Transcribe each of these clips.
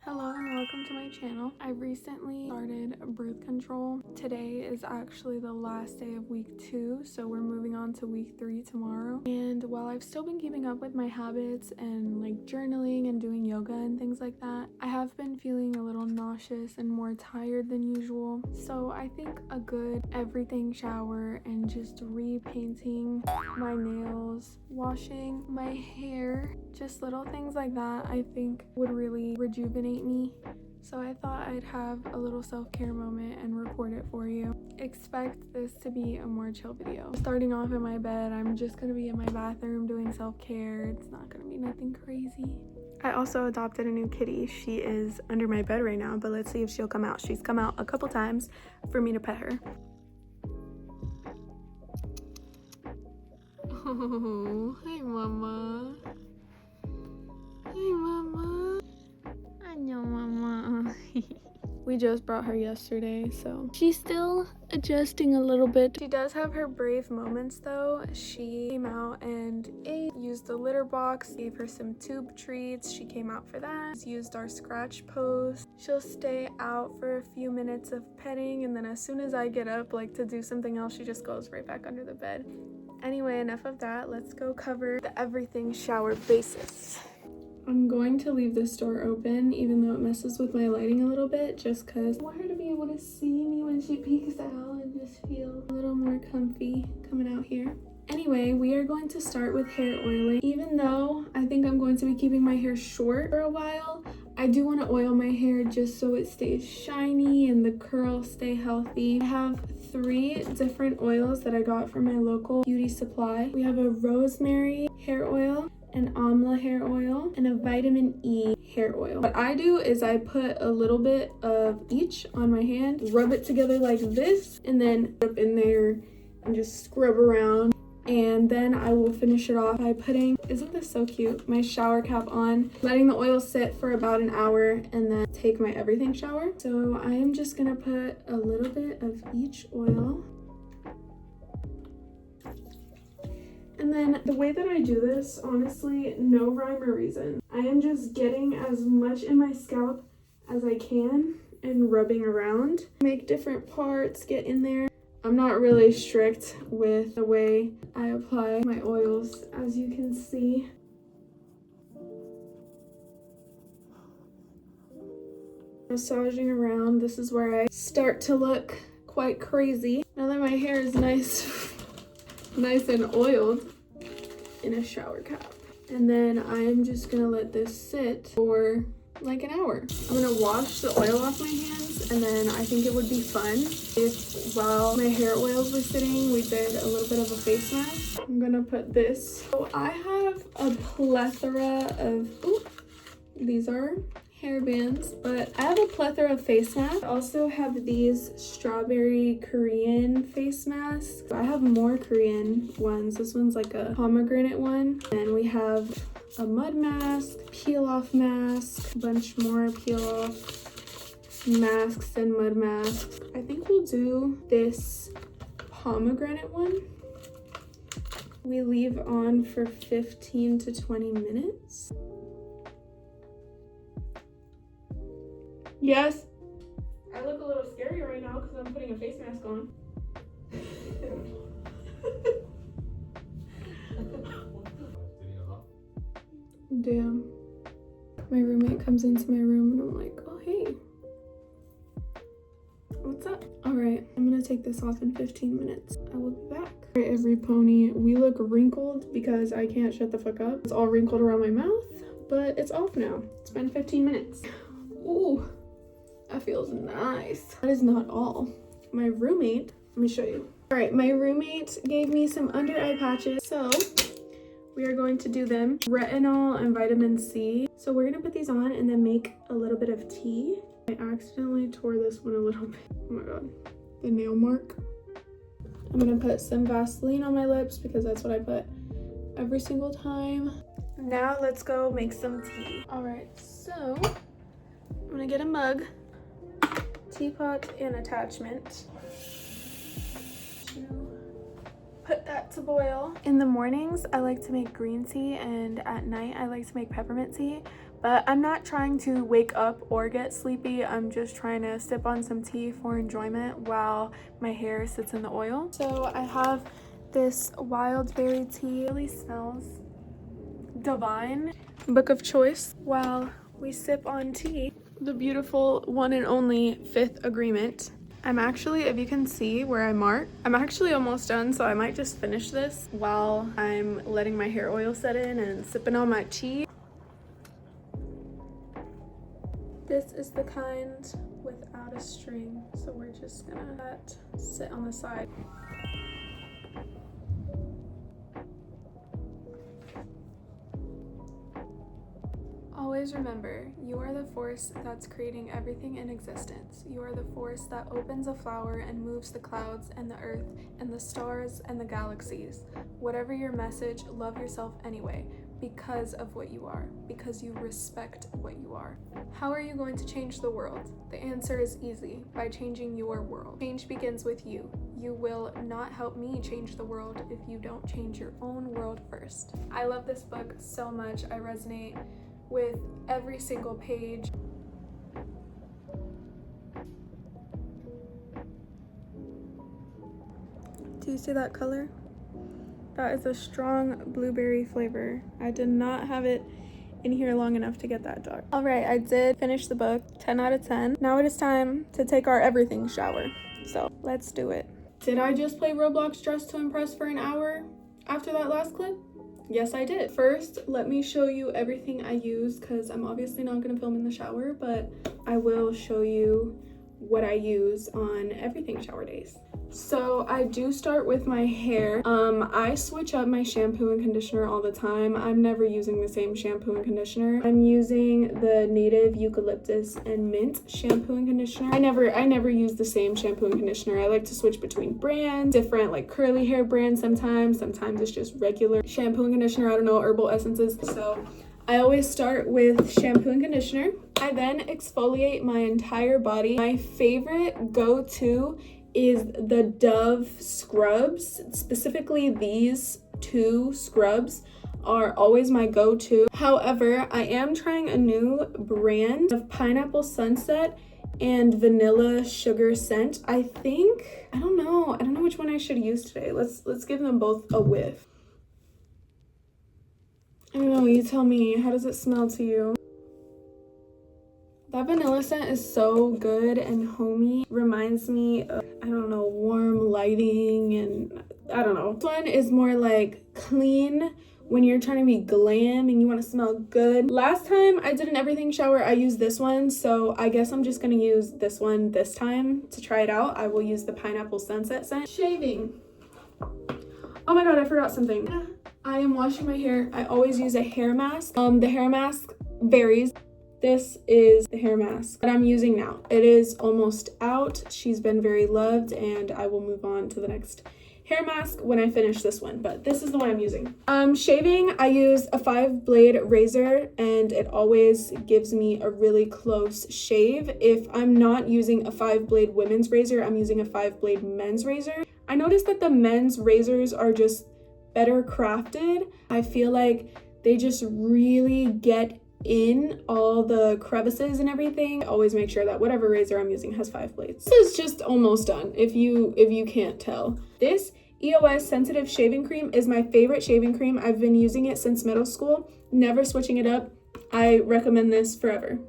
Hello and welcome to my channel. I recently started birth control. Today is actually the last day of week 2, so we're moving on to week 3 tomorrow. And while I've still been keeping up with my habits and like journaling and doing yoga and things like that, I have been feeling a little nauseous and more tired than usual. So I think a good everything shower and just repainting my nails, washing my hair, just little things like that, I think would really rejuvenate me. So I thought I'd have a little self-care moment and record it for you. Expect this to be a more chill video. Starting off in my bed, I'm just gonna be in my bathroom doing self-care. It's not gonna be nothing crazy. I also adopted a new kitty. She is under my bed right now, but let's see if she'll come out. She's come out a couple times for me to pet her. Oh, hi mama. Hi mama. I know mama. We just brought her yesterday, so she's still adjusting a little bit. She does have her brave moments though. She came out and ate, used the litter box, gave her some tube treats. She came out for that. She's used our scratch post. She'll stay out for a few minutes of petting, and then as soon as I get up like to do something else, she just goes right back under the bed. Anyway, enough of that. Let's go cover the everything shower basis. I'm going to leave this door open even though it messes with my lighting a little bit, just because I want her to be able to see me when she peeks out and just feel a little more comfy coming out here. Anyway, we are going to start with hair oiling. Even though I think I'm going to be keeping my hair short for a while, I do want to oil my hair just so it stays shiny and the curls stay healthy. I have 3 different oils that I got from my local beauty supply. We have a rosemary hair oil, an amla hair oil, and a vitamin E hair oil. What I do is I put a little bit of each on my hand, rub it together like this, and then up in there and just scrub around. And then I will finish it off by putting, isn't this so cute, my shower cap on, letting the oil sit for about an hour, and then take my everything shower. So I am just gonna put a little bit of each oil. And then the way that I do this, honestly, no rhyme or reason. I am just getting as much in my scalp as I can and rubbing around. Make different parts, get in there. I'm not really strict with the way I apply my oils, as you can see. Massaging around, this is where I start to look quite crazy. Now that my hair is nice and oiled in a shower cap. And then I'm just gonna let this sit for like an hour. I'm gonna wash the oil off my hands, and then I think it would be fun if while my hair oils were sitting, we did a little bit of a face mask. I'm gonna put this. So I have a plethora of, these are hair bands, but I have a plethora of face masks. I also have these strawberry Korean face masks. I have more Korean ones. This one's like a pomegranate one. And we have a mud mask, peel off mask, a bunch more peel off masks and mud masks. I think we'll do this pomegranate one. We leave on for 15 to 20 minutes. Yes. I look a little scary right now because I'm putting a face mask on. Damn. My roommate comes into my room and I'm like, oh hey. What's up? Alright, I'm gonna take this off in 15 minutes. I will be back. Alright, every pony, we look wrinkled because I can't shut the fuck up. It's all wrinkled around my mouth, but it's off now. It's been 15 minutes. Ooh. That feels nice. That is not all. My roommate, let me show you. All right, my roommate gave me some under eye patches. So we are going to do them. Retinol and vitamin C. So we're gonna put these on and then make a little bit of tea. I accidentally tore this one a little bit. Oh my God, the nail mark. I'm gonna put some Vaseline on my lips because that's what I put every single time. Now let's go make some tea. All right, so I'm gonna get a mug, teapot and attachment. 2, put that to boil. In the mornings, I like to make green tea, and at night, I like to make peppermint tea. But I'm not trying to wake up or get sleepy. I'm just trying to sip on some tea for enjoyment while my hair sits in the oil. So I have this wild berry tea. It really smells divine. Book of choice while we sip on tea. The beautiful one and only Fifth Agreement. I'm actually, if you can see where I mark, I'm actually almost done, so I might just finish this while I'm letting my hair oil set in and sipping on my tea. This is the kind without a string, so we're just gonna let that sit on the side. Always remember, you are the force that's creating everything in existence. You are the force that opens a flower and moves the clouds and the earth and the stars and the galaxies. Whatever your message, love yourself anyway, because of what you are, because you respect what you are. How are you going to change the world? The answer is easy, by changing your world. Change begins with you. You will not help me change the world if you don't change your own world first. I love this book so much. I resonate with every single page. Do you see that color? That is a strong blueberry flavor. I did not have it in here long enough to get that dark. All right, I did finish the book, 10 out of 10. Now it is time to take our everything shower. So let's do it. Did I just play Roblox Dress to Impress for an hour after that last clip? Yes, I did. First, let me show you everything I use, because I'm obviously not going to film in the shower, but I will show you what I use on everything shower days. So I do start with my hair. I switch up my shampoo and conditioner all the time. I'm never using the same shampoo and conditioner. I'm using the native eucalyptus and mint shampoo and conditioner. I never use the same shampoo and conditioner. I like to switch between brands, different like curly hair brands sometimes it's just regular shampoo and conditioner. I don't know, herbal essences. So I always start with shampoo and conditioner. I then exfoliate my entire body. My favorite go-to is the Dove scrubs. Specifically, these two scrubs are always my go-to. However, I am trying a new brand of pineapple sunset and vanilla sugar scent. I don't know which one I should use today. Let's give them both a whiff. I don't know, you tell me, how does it smell to you? That vanilla scent is so good and homey. Reminds me of, I don't know, warm lighting, and I don't know. This one is more like clean when you're trying to be glam and you want to smell good. Last time I did an everything shower, I used this one, so I guess I'm just gonna use this one this time to try it out. I will use the pineapple sunset scent. Shaving. Oh my god, I forgot something. I am washing my hair. I always use a hair mask. The hair mask varies. This is the hair mask that I'm using now. It is almost out. She's been very loved, and I will move on to the next hair mask when I finish this one, but this is the one I'm using. Shaving, I use a 5-blade razor, and it always gives me a really close shave. If I'm not using a 5-blade women's razor, I'm using a 5-blade men's razor. I noticed that the men's razors are just better crafted. I feel like they just really get in all the crevices and everything. Always make sure that whatever razor I'm using has 5 blades. This is just almost done, if you can't tell. This EOS sensitive shaving cream is my favorite shaving cream. I've been using it since middle school, never switching it up. I recommend this forever.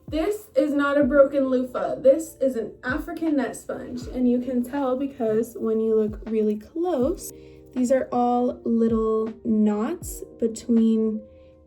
This is not a broken loofah. This is an African net sponge, and you can tell because when you look really close, these are all little knots between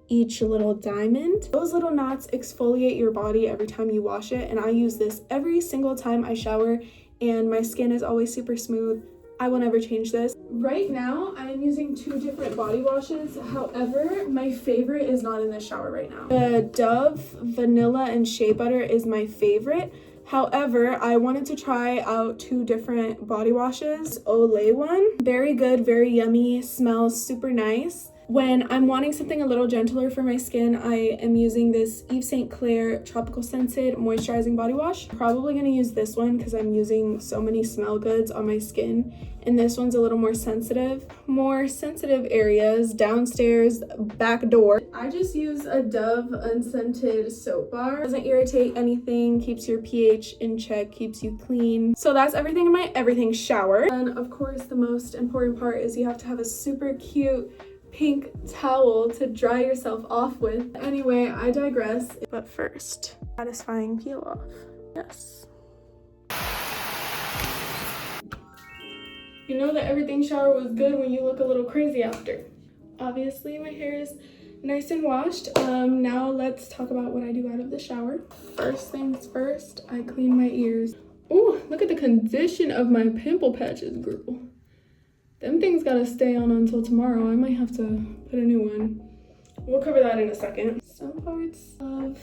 each little diamond. Those little knots exfoliate your body every time you wash it, and I use this every single time I shower, and my skin is always super smooth. I will never change this. Right now, I am using 2 different body washes. However, my favorite is not in the shower right now. The Dove Vanilla and Shea Butter is my favorite. However, I wanted to try out 2 different body washes. Olay one, very good, very yummy, smells super nice. When I'm wanting something a little gentler for my skin, I am using this Yves St. Clair Tropical Scented Moisturizing Body Wash. Probably gonna use this one because I'm using so many smell goods on my skin. And this one's a little more sensitive. More sensitive areas, downstairs, back door. I just use a Dove unscented soap bar. Doesn't irritate anything, keeps your pH in check, keeps you clean. So that's everything in my everything shower. And of course, the most important part is you have to have a super cute pink towel to dry yourself off with. Anyway, I digress. But first, satisfying peel off. Yes. You know that everything shower was good when you look a little crazy after. Obviously, my hair is nice and washed. Now let's talk about what I do out of the shower. First things first, I clean my ears. Oh, look at the condition of my pimple patches, girl. Them things gotta stay on until tomorrow. I might have to put a new one. We'll cover that in a second. Some parts of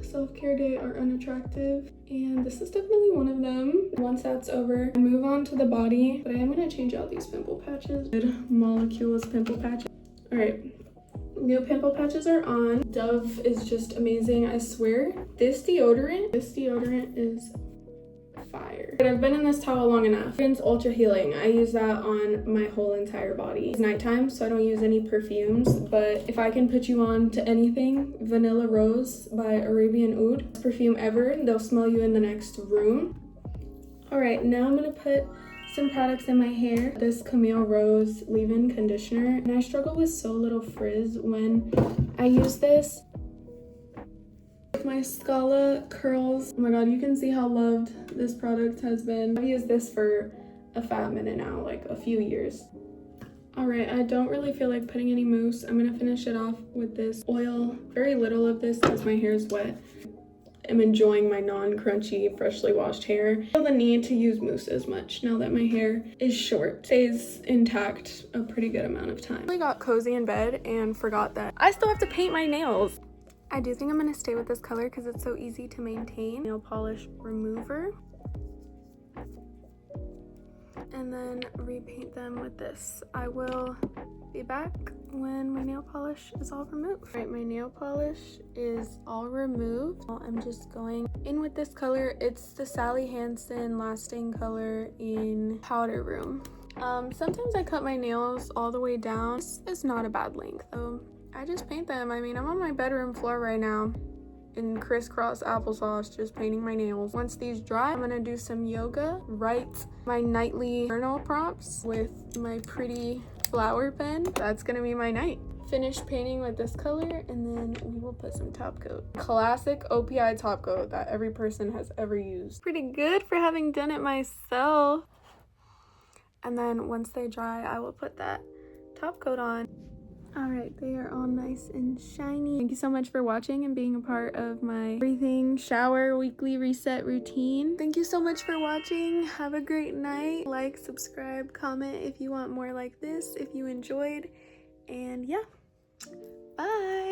self-care day are unattractive, and this is definitely one of them. Once that's over, I move on to the body, but I am gonna change out these pimple patches. Good molecules pimple patches. All right, new pimple patches are on. Dove is just amazing, I swear. This deodorant is fire. But I've been in this towel long enough. It's ultra healing. I use that on my whole entire body. It's nighttime, so I don't use any perfumes, but if I can put you on to anything, Vanilla Rose by Arabian Oud. Best perfume ever. They'll smell you in the next room. All right, now I'm gonna put some products in my hair. This Camille Rose leave-in conditioner, and I struggle with so little frizz when I use this. My Scala curls. Oh my god, you can see how loved this product has been. I've used this for a fat minute now, like a few years. All right, I don't really feel like putting any mousse. I'm gonna finish it off with this oil. Very little of this because my hair is wet. I'm enjoying my non-crunchy, freshly washed hair. I feel the need to use mousse as much now that my hair is short. Stays intact a pretty good amount of time. I got cozy in bed and forgot that I still have to paint my nails. I do think I'm gonna stay with this color because it's so easy to maintain. Nail polish remover. And then repaint them with this. I will be back when my nail polish is all removed. All right, my nail polish is all removed. I'm just going in with this color. It's the Sally Hansen lasting color in Powder Room. Sometimes I cut my nails all the way down. It's not a bad length though. I just paint them. I mean, I'm on my bedroom floor right now in crisscross applesauce, just painting my nails. Once these dry, I'm gonna do some yoga, write my nightly journal prompts with my pretty flower pen. That's gonna be my night. Finish painting with this color, and then we will put some top coat. Classic OPI top coat that every person has ever used. Pretty good for having done it myself. And then once they dry, I will put that top coat on. All right, they are all nice and shiny. Thank you so much for watching and being a part of my everything shower weekly reset routine. Thank you so much for watching. Have a great night. Like, subscribe, comment if you want more like this, if you enjoyed. And yeah, bye.